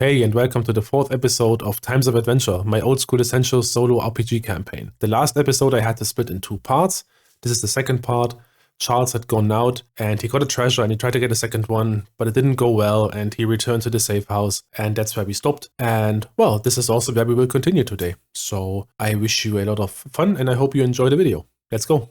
Hey, and welcome to the fourth episode of Times of Adventure, my old school essentials solo RPG campaign. The last episode I had to split in two parts. This is the second part. Charles had gone out and he got a treasure and he tried to get a second one, but it didn't go well and he returned to the safe house and that's where we stopped. And well, this is also where we will continue today. So I wish you a lot of fun and I hope you enjoy the video. Let's go.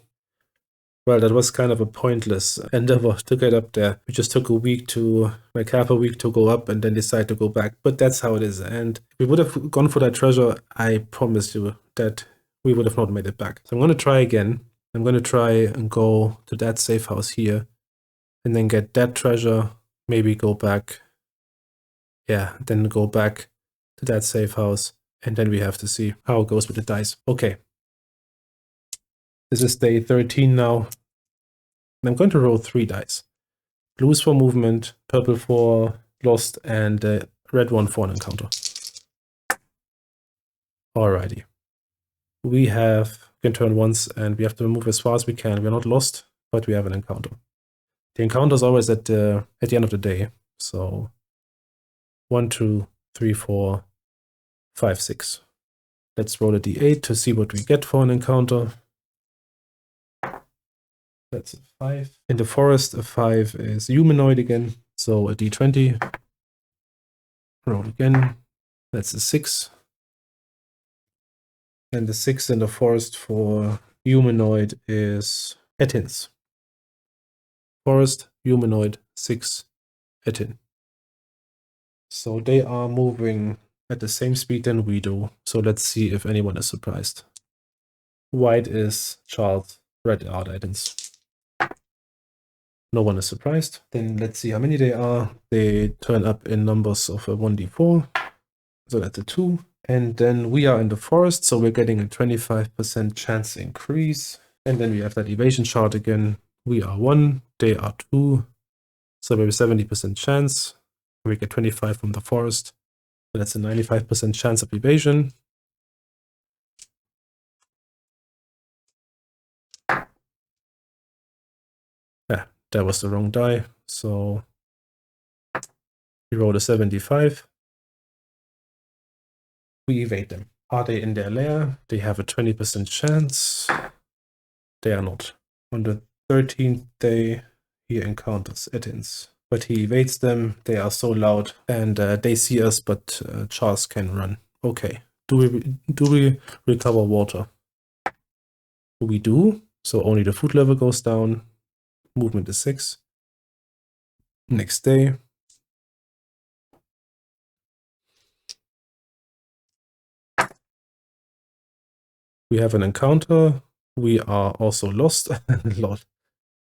Well, that was kind of a pointless endeavor to get up there. We just took like half a week to go up and then decide to go back. But that's how it is. And if we would have gone for that treasure, I promise you that we would have not made it back. So I'm going to try again. I'm going to try and go to that safe house here and then get that treasure, maybe go back. Yeah, then go back to that safe house. And then we have to see how it goes with the dice. Okay. This is day 13 now. And I'm going to roll 3 dice. Blues for movement, purple for lost, and red one for an encounter. Alrighty. We can turn once and we have to move as far as we can. We're not lost, but we have an encounter. The encounter is always at the end of the day. So 1, 2, 3, 4, 5, 6. Let's roll a d8 to see what we get for an encounter. That's a 5. In the forest, a 5 is humanoid again. So a d20. Roll again. That's a 6. And the 6 in the forest for humanoid is Etins. Forest, humanoid, 6, Etin. So they are moving at the same speed than we do. So let's see if anyone is surprised. White is Charles, red are the Etins. No one is surprised. Then let's see how many they are. They turn up in numbers of a 1d4. So that's a 2. And then we are in the forest, so we're getting a 25% chance increase. And then we have that evasion chart again. We are 1, they are 2. So we have a 70% chance. We get 25 from the forest. So that's a 95% chance of evasion. Yeah, that was the wrong die. So we rolled a 75. We evade them. Are they in their lair? They have a 20% chance. They are not. On the 13th day, he encounters Etins. But he evades them. They are so loud. And they see us, but Charles can run. Okay. Do we recover water? We do. So only the food level goes down. Movement is 6. Next day. We have an encounter. We are also lost.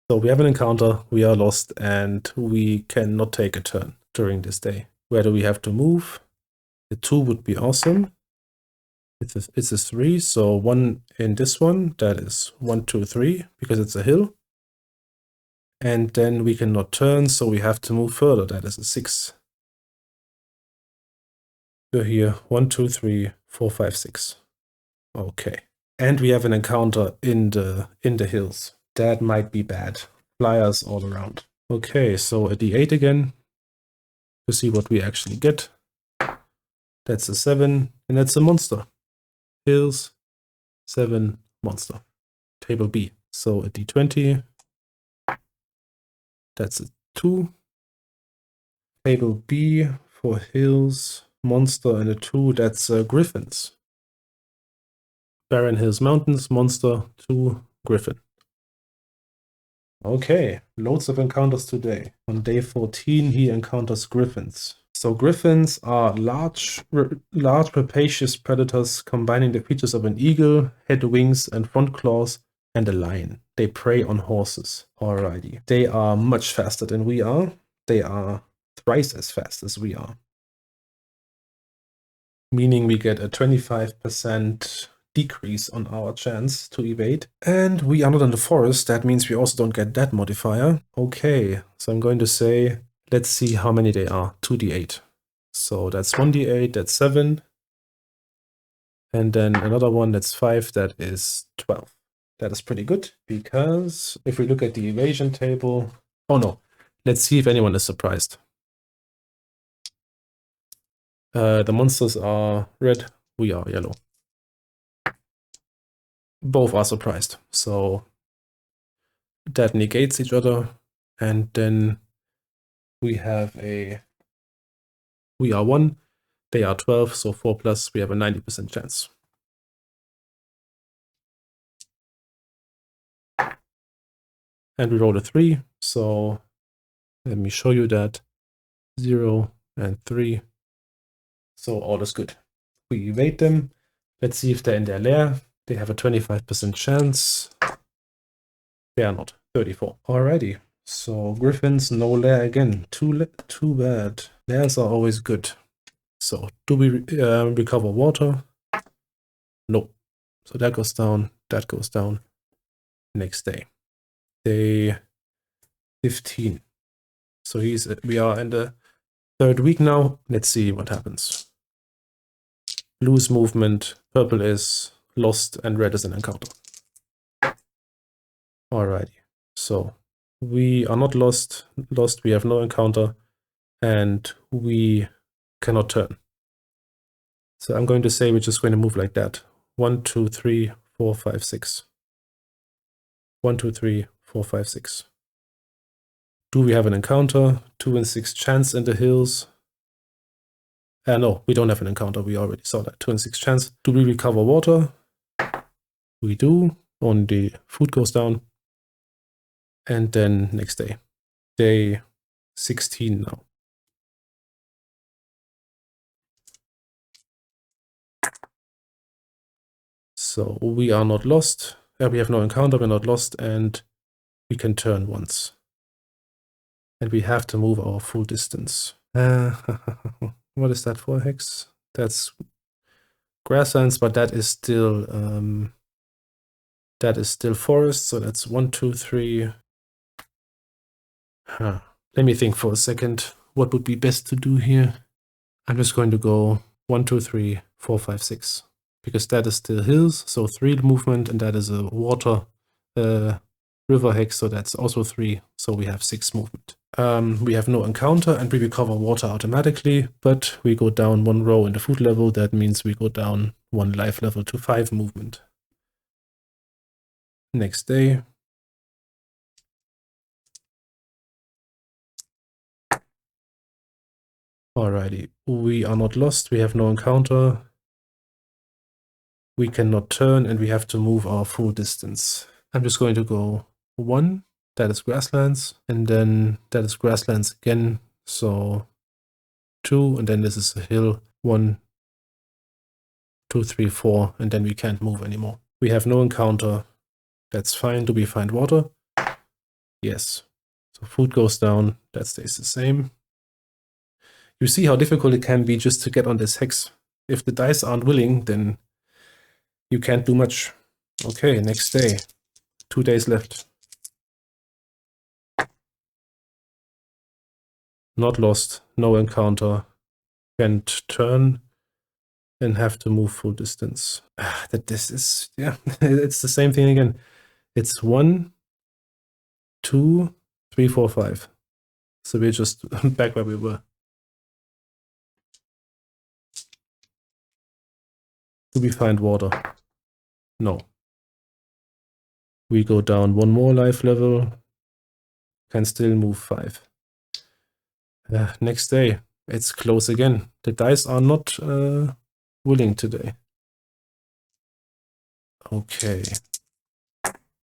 So we have an encounter, we are lost, and we cannot take a turn during this day. Where do we have to move? The 2 would be awesome. It's a 3, so 1 in this one, that is 1, 2, 3, because it's a hill. And then we cannot turn, so we have to move further, that is a 6. So here, 1, 2, 3, 4, 5, 6. Okay. And we have an encounter in the hills. That might be bad. Flyers all around. Okay, so a d8 again to see what we actually get. That's a 7, and that's a monster. Hills, 7, monster. Table B. So a d20. That's a 2. Table B for hills, monster, and a 2. That's griffins. Barren Hills Mountains, monster, 2, griffin. Okay, loads of encounters today. On day 14, he encounters griffins. So griffins are large rapacious predators combining the features of an eagle, head, wings, and front claws, and a lion. They prey on horses. Alrighty. They are much faster than we are. They are thrice as fast as we are. Meaning we get a 25% decrease on our chance to evade. And we are not in the forest. That means we also don't get that modifier. Okay, so I'm going to say, let's see how many they are. 2d8. So that's 1d8, that's 7. And then another one, that's 5, that is 12. That is pretty good, because if we look at the evasion table... Oh no, let's see if anyone is surprised. The monsters are red, we are yellow. Both are surprised, so that negates each other. And then we have we are 1, they are 12, so 4 plus, we have a 90% chance. And we roll a 3, so let me show you that. 0 and 3. So all is good. We evade them. Let's see if they're in their lair. They have a 25% chance. They are not. 34. Alrighty. So Griffins, no lair again. Too bad. Lairs are always good. So do we recover water? No. So that goes down. That goes down. Next day. Day 15. So we are in the 3rd week now. Let's see what happens. Blue's movement, purple is lost, and red is an encounter. Alrighty, so we are not lost, we have no encounter, and we cannot turn. So I'm going to say we're just going to move like that. 1, 2, 3, 4, 5, 6. 1, 2, 3, 4, 5, 6. Do we have an encounter? 2 and 6 chance in the hills. No, we don't have an encounter. We already saw that. 2 and 6 chance. Do we recover water? We do. Only food goes down. And then next day. Day 16 now. So we are not lost. We have no encounter, we're not lost, and we can turn once. And we have to move our full distance. What is that for, Hex? That's grasslands, but that is still forest, so that's 1, 2, 3. Let me think for a second. What would be best to do here? I'm just going to go 1, 2, 3, 4, 5, 6. Because that is still hills, so 3 movement, and that is a water river hex, so that's also 3, so we have 6 movement. We have no encounter, and we recover water automatically, but we go down 1 row in the food level. That means we go down 1 life level to 5 movement. Next day. Alrighty, we are not lost, we have no encounter. We cannot turn, and we have to move our full distance. I'm just going to go 1, that is grasslands, and then that is grasslands again, so 2, and then this is a hill, 1, 2, 3, 4, and then we can't move anymore. We have no encounter, that's fine. Do we find water? Yes. So food goes down, that stays the same. You see how difficult it can be just to get on this hex. If the dice aren't willing, then you can't do much. Okay, next day. 2 days left. Not lost, no encounter. Can't turn and have to move full distance. This is, yeah, it's the same thing again. It's 1, 2, 3, 4, 5. So we're just back where we were. Do we find water? No. We go down 1 more life level. Can still move 5. Next day. It's close again. The dice are not willing today. Okay.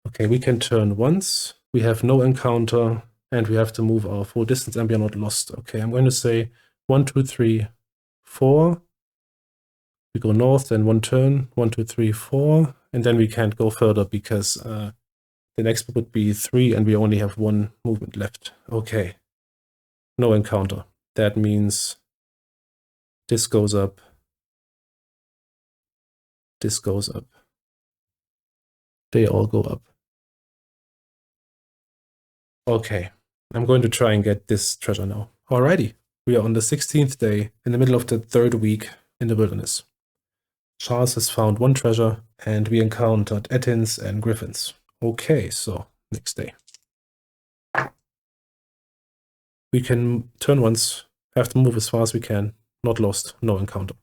Okay, we can turn once. We have no encounter, and we have to move our full distance, and we are not lost. Okay, I'm going to say 1, 2, 3, 4. We go north, then 1 turn, 1, 2, 3, 4, and then we can't go further because the next would be 3, and we only have 1 movement left. Okay, no encounter. That means this goes up, this goes up. They all go up. Okay, I'm going to try and get this treasure now. Alrighty, we are on the 16th day, in the middle of the 3rd week in the wilderness. Charles has found 1 treasure, and we encountered Ettins and Griffins. Okay, so next day. We can turn once, have to move as far as we can. Not lost, no encounter.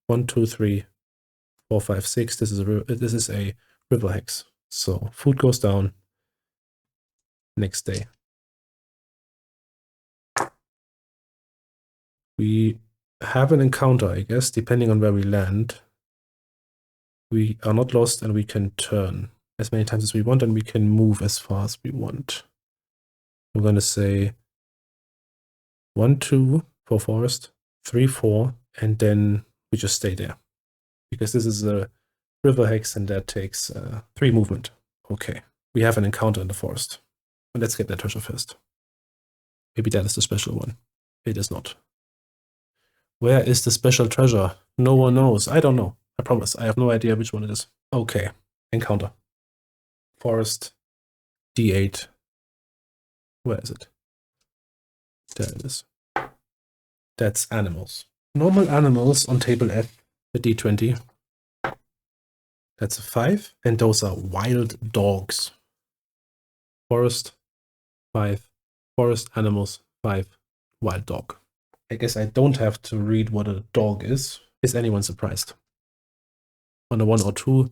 1, 2, 3, 4, 5, 6. This is a river hex. So food goes down. Next day. We have an encounter, I guess, depending on where we land. We are not lost and we can turn as many times as we want and we can move as far as we want. I'm going to say 1, 2 for forest, 3, 4, and then we just stay there. Because this is a river hex and that takes 3 movement. Okay, we have an encounter in the forest. And let's get that treasure first. Maybe that is the special one. It is not. Where is the special treasure? No one knows. I don't know. I promise. I have no idea which one it is. Okay. Encounter. Forest. D8. Where is it? There it is. That's animals. Normal animals on table F. A D20. That's a 5. And those are wild dogs. Forest. 5. Forest animals. 5. Wild dog. I guess I don't have to read what a dog is. Is anyone surprised? On a 1 or 2,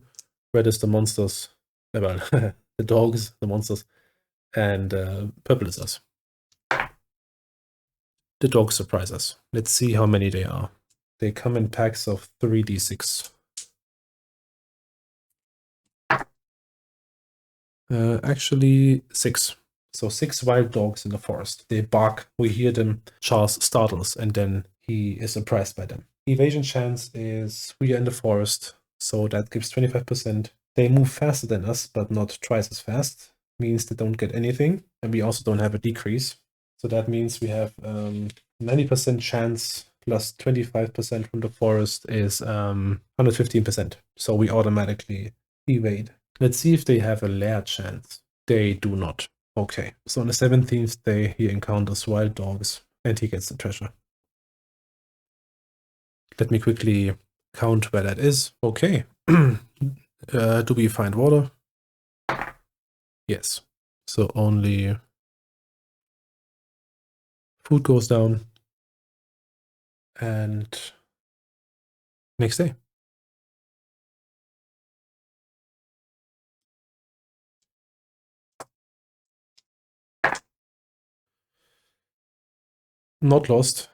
red is the monsters. Well, the dogs, the monsters, and purple is us. The dogs surprise us. Let's see how many they are. They come in packs of 3d6. Actually, 6. So 6 wild dogs in the forest. They bark, we hear them, Charles startles, and then he is surprised by them. Evasion chance is, we are in the forest, so that gives 25%. They move faster than us, but not twice as fast. Means they don't get anything, and we also don't have a decrease. So that means we have 90% chance plus 25% from the forest is 115%. So we automatically evade. Let's see if they have a lair chance. They do not. Okay, so on the 17th day, he encounters wild dogs, and he gets the treasure. Let me quickly count where that is. Okay. Do we find water? Yes. So only food goes down. And next day. Not lost,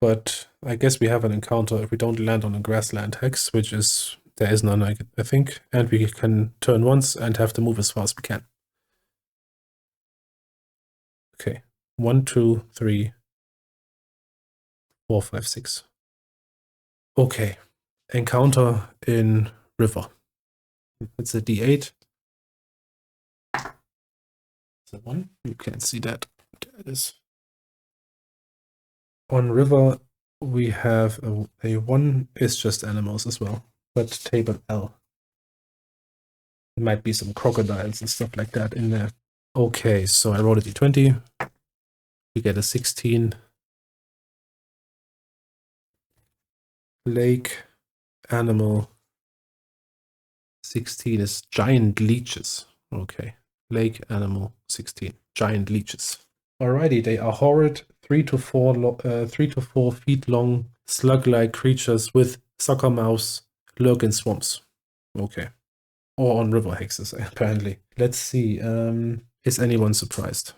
but I guess we have an encounter if we don't land on a grassland hex, which is, there is none, I think, and we can turn once and have to move as far as we can. Okay, 1, 2, 3, 4, 5, 6. Okay, encounter in river. It's a D8. Is that 1? You can't see that. There it is. On river, we have a 1 is just animals as well, but table L. There might be some crocodiles and stuff like that in there. Okay, so I rolled a d20. We get a 16. Lake, animal. 16 is giant leeches. Okay, lake, animal, 16. Giant leeches. Alrighty, they are horrid 3 to 4 feet long slug-like creatures with sucker mouths lurk in swamps. Okay. Or on river hexes, apparently. Let's see. Is anyone surprised?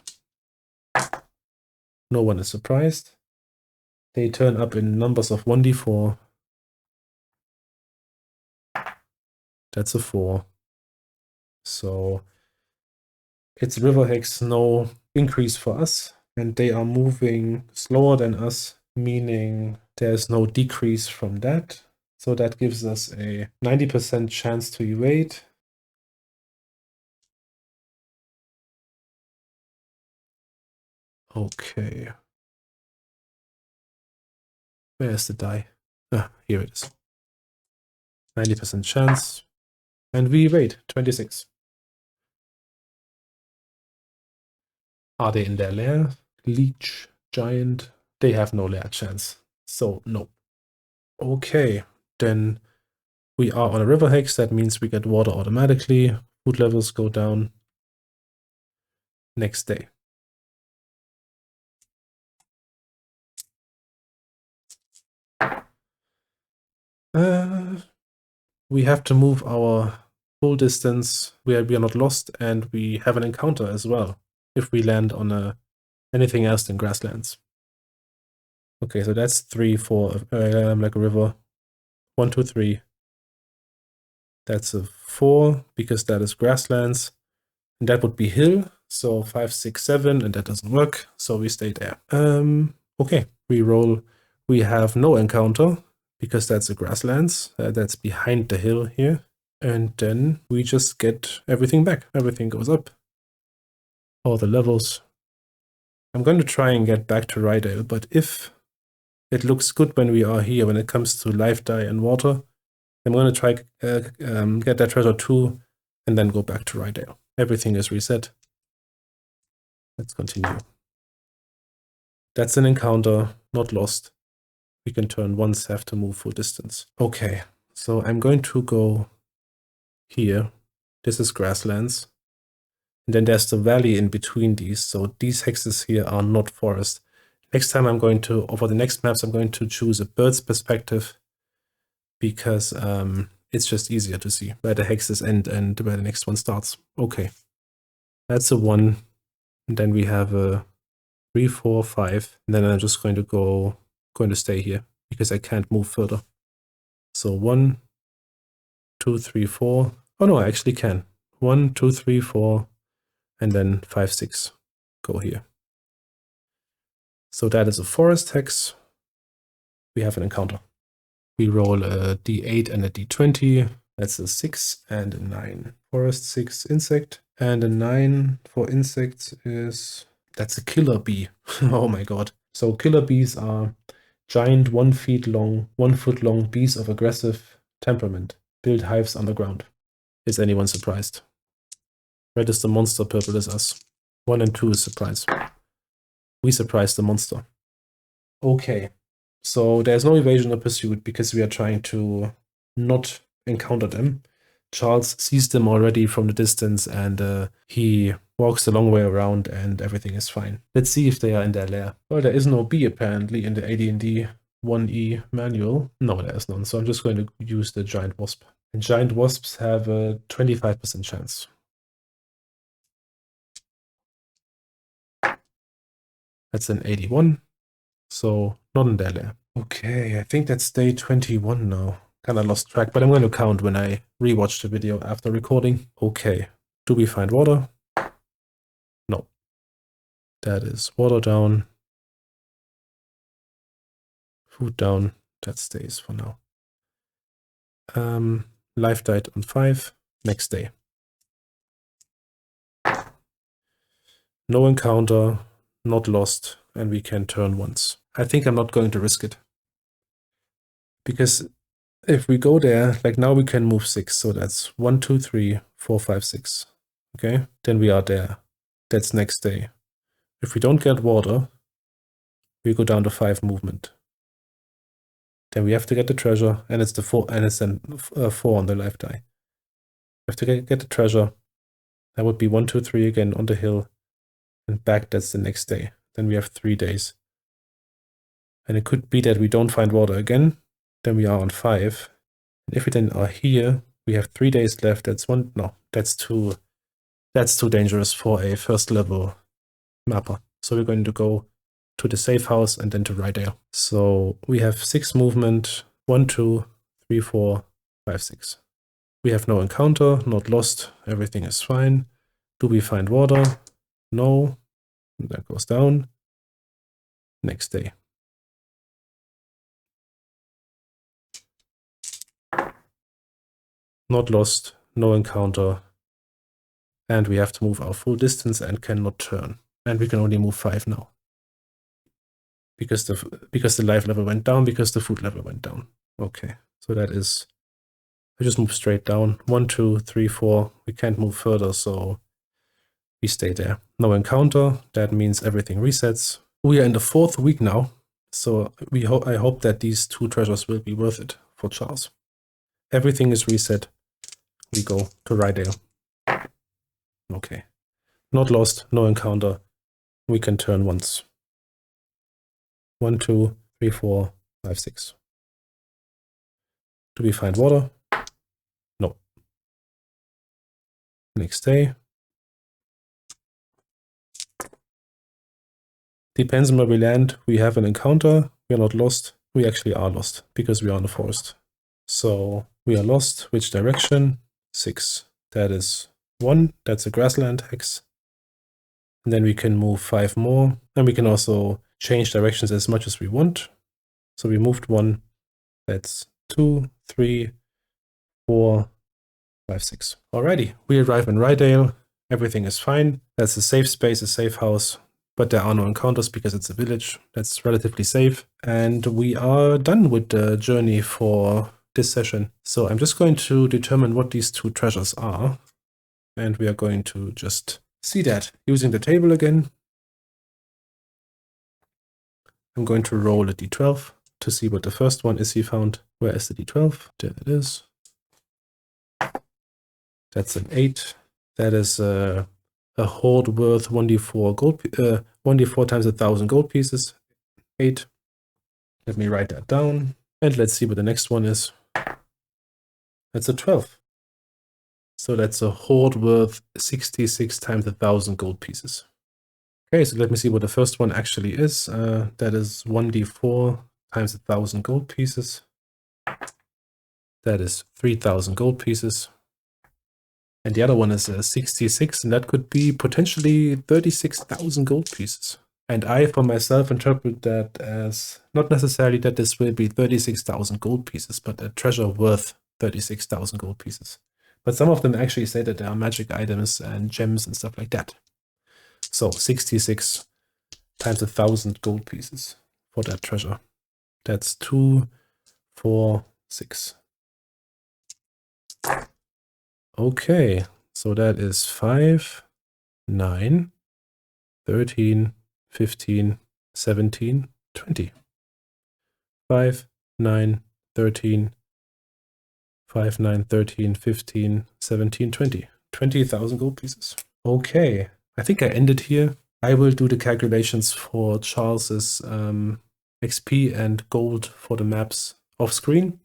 No one is surprised. They turn up in numbers of 1d4. That's a 4. So it's river hex, no increase for us. And they are moving slower than us, meaning there's no decrease from that. So that gives us a 90% chance to evade. Okay. Where's the die? Ah, here it is. 90% chance. And we evade, 26. Are they in their lair? Leech, giant. They have no lair chance. So, no. Okay, then we are on a river hex. That means we get water automatically. Food levels go down. Next day. We have to move our full distance where we are not lost, and we have an encounter as well if we land on anything else than grasslands. Okay, so that's 3, 4, like a river. 1, 2, 3. That's a 4 because that is grasslands, and that would be hill. So 5, 6, 7, and that doesn't work. So we stay there. Okay, we roll. We have no encounter because that's a grasslands. That's behind the hill here. And then we just get everything back. Everything goes up. All the levels. I'm going to try and get back to Reidale, but if it looks good when we are here, when it comes to life, die, and water, I'm going to try get that treasure too, and then go back to Reidale. Everything is reset. Let's continue. That's an encounter, not lost. We can turn once, have to move full distance. Okay, so I'm going to go here. This is grasslands. And then there's the valley in between these. So these hexes here are not forest. Next time I'm going to, or for the next maps, I'm going to choose a bird's perspective because it's just easier to see where the hexes end and where the next one starts. Okay, that's a 1. And then we have a 3, 4, 5. And then I'm just going to stay here because I can't move further. So 1, 2, 3, 4. Oh no, I actually can. 1, 2, 3, 4. And then 5, 6 go here. So that is a forest hex. We have an encounter. We roll a d8 and a d20. That's a 6 and a 9. Forest 6 insect. And a 9 for insects is... That's a killer bee. Oh my god. So killer bees are giant 1 foot long bees of aggressive temperament. Build hives underground. Is anyone surprised? Red is the monster, purple is us. 1 and 2 is surprise. We surprised the monster. Okay, so there's no evasion or pursuit because we are trying to not encounter them. Charles sees them already from the distance and he walks the long way around and everything is fine. Let's see if they are in their lair. Well, there is no bee apparently in the AD&D 1E manual. No, there is none, so I'm just going to use the giant wasp. And giant wasps have a 25% chance. That's an 81, so not in their lair. Okay, I think that's day 21 now. Kinda lost track, but I'm going to count when I rewatch the video after recording. Okay, do we find water? No. That is water down. Food down. That stays for now. Life died on 5. Next day. No encounter, not lost, and we can turn once. I think I'm not going to risk it. Because if we go there, like now we can move 6. So that's 1, 2, 3, 4, 5, 6. Okay, then we are there. That's next day. If we don't get water, we go down to 5 movement. Then we have to get the treasure, and it's the 4, and it's then 4 on the life die. We have to get the treasure. That would be 1, 2, 3 again on the hill, and back. That's the next day. Then we have 3 days. And it could be that we don't find water again. Then we are on 5. And if we then are here, we have 3 days left. That's one. No, that's too dangerous for a first level mapper. So we're going to go to the safe house and then to Reidale. So we have 6 movement. 1, 2, 3, 4, 5, 6. We have no encounter, not lost. Everything is fine. Do we find water? No. That goes down. Next day. Not lost, no encounter. And we have to move our full distance and cannot turn. And we can only move 5 now. Because the life level went down, because the food level went down. Okay, so that is... I just move straight down. 1, 2, 3, 4. We can't move further, so we stay there. No encounter. That means everything resets. We are in the 4th week now, so I hope that these 2 treasures will be worth it for Charles. Everything is reset. We go to Reidale. Okay. Not lost, no encounter. We can turn once. 1, 2, 3, 4, 5, 6. Do we find water? No. Next day. Depends on where we land. We have an encounter. We are not lost. We actually are lost because we are in the forest. So we are lost. Which direction? 6. That is 1. That's a grassland hex. And then we can move 5 more. And we can also change directions as much as we want. So we moved 1. That's 2, 3, 4, 5, 6. Alrighty, we arrive in Reidale. Everything is fine. That's a safe space, a safe house. But there are no encounters because it's a village. That's relatively safe. And we are done with the journey for this session. So I'm just going to determine what these 2 treasures are. And we are going to just see that using the table again. I'm going to roll a d12 to see what the first one is he found. Where is the d12? There it is. That's an 8. That is a hoard worth 1d4 gold, 1d4 times 1,000 gold pieces. 8. Let me write that down. And let's see what the next one is. That's a 12. So that's a hoard worth 66 times 1,000 gold pieces. Okay, so let me see what the first one actually is. That is 1d4 times 1,000 gold pieces. That is 3,000 gold pieces. And the other one is 66, and that could be potentially 36,000 gold pieces. And I, for myself, interpret that as not necessarily that this will be 36,000 gold pieces, but a treasure worth 36,000 gold pieces. But some of them actually say that there are magic items and gems and stuff like that. So 66 times 1,000 gold pieces for that treasure. That's 2, 4, 6. Okay, so that is 5, 9, 13, 15, 17, 20. 5, 9, 13, 5, 9, 13, 15, 17, 20. 20,000 gold pieces. Okay, I think I ended here. I will do the calculations for Charles's XP and gold for the maps off screen,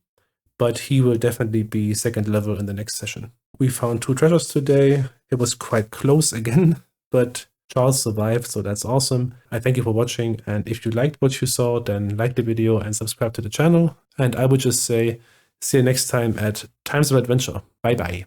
but he will definitely be second level in the next session. We found 2 treasures today. It was quite close again, but Charles survived, so that's awesome. I thank you for watching, and if you liked what you saw, then like the video and subscribe to the channel. And I would just say, see you next time at Times of Adventure. Bye bye.